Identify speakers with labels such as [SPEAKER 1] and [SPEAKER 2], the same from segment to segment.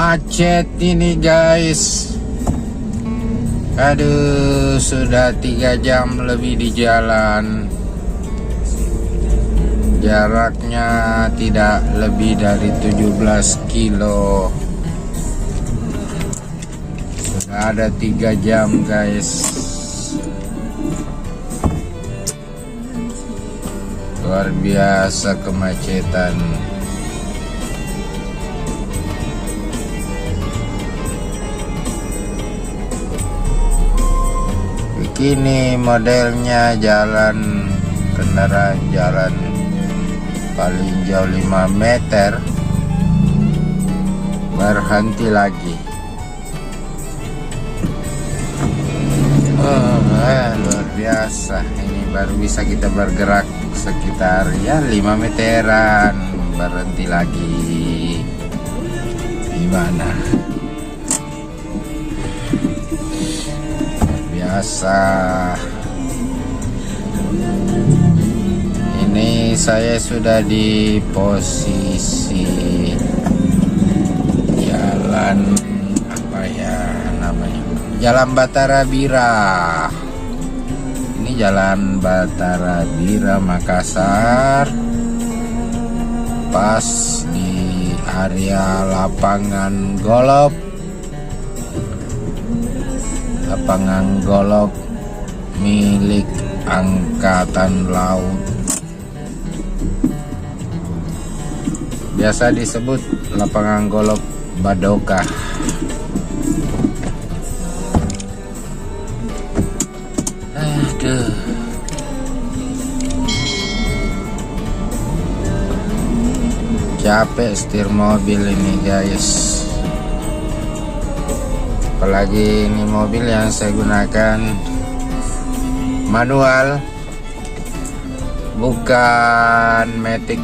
[SPEAKER 1] Macet ini guys. Aduh, sudah 3 jam lebih di jalan. Jaraknya tidak lebih dari 17 kilo. Sudah ada 3 jam guys. Luar biasa kemacetan. Begini modelnya jalan, kendaraan jalan paling jauh 5 meter berhenti lagi. Luar biasa. Ini baru bisa kita bergerak sekitar ya 5 meteran berhenti lagi. Gimana? Biasa. Ini saya sudah di posisi jalan apa ya namanya? Jalan Batara Bira. Ini Jalan Batara Bira Makassar. Pas di area lapangan golf. Lapangan golf milik Angkatan Laut. Biasa disebut lapangan golf Badoka. Aduh. Capek setir mobil ini guys. Apalagi ini mobil yang saya gunakan manual, bukan matic.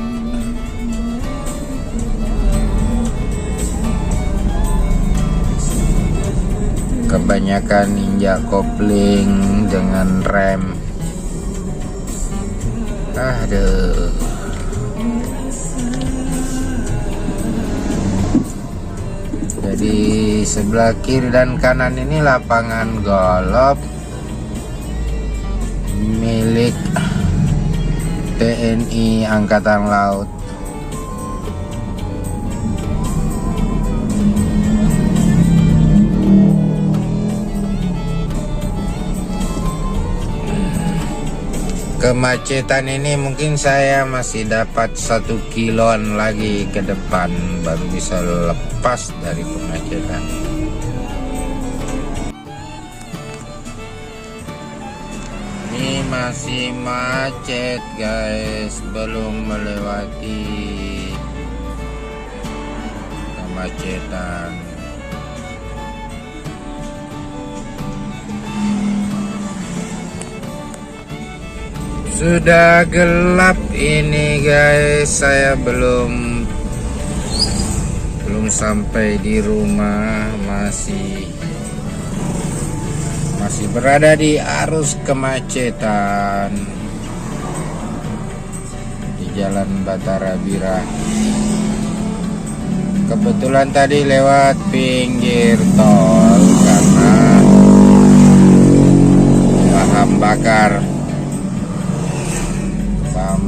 [SPEAKER 1] Kebanyakan injak kopling dengan rem. Aduh. Jadi sebelah kiri dan kanan ini lapangan golf milik TNI Angkatan Laut. Kemacetan ini mungkin saya masih dapat 1 kiloan lagi ke depan baru bisa lepas dari kemacetan. Ini masih macet guys, belum melewati kemacetan. Sudah gelap ini guys, saya belum sampai di rumah, masih berada di arus kemacetan di Jalan Batara Bira. Kebetulan tadi lewat pinggir tol karena bahan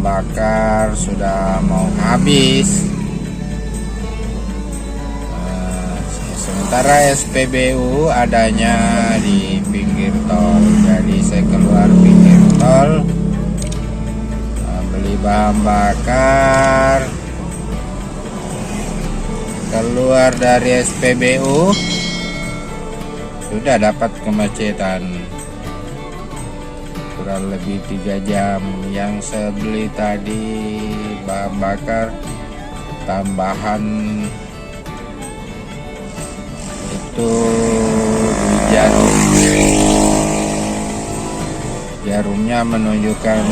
[SPEAKER 1] bakar sudah mau habis. Sementara SPBU adanya di pinggir tol, jadi saya keluar pinggir tol, beli bahan bakar, keluar dari SPBU, sudah dapat kemacetan kurang lebih 3 jam. Yang saya beli tadi bahan bakar tambahan itu jarumnya menunjukkan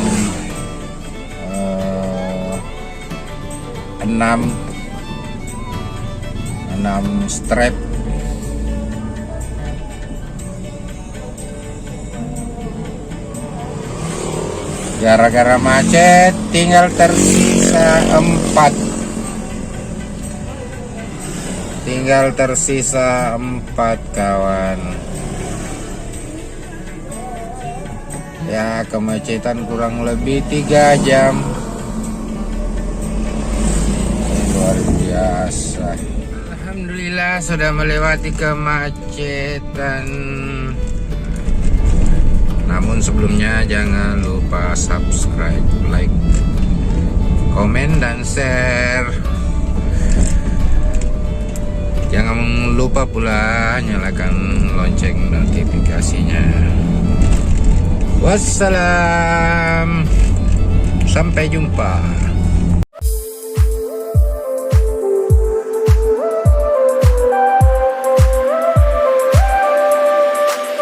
[SPEAKER 1] 6 strap. Gara-gara macet tinggal tersisa 4. Tinggal tersisa 4 kawan. Ya, kemacetan kurang lebih 3 jam. Luar biasa. Alhamdulillah sudah melewati kemacetan. Namun sebelumnya jangan lupa subscribe, like, komen, dan share. Jangan lupa pula nyalakan lonceng notifikasinya. Wassalam, sampai jumpa.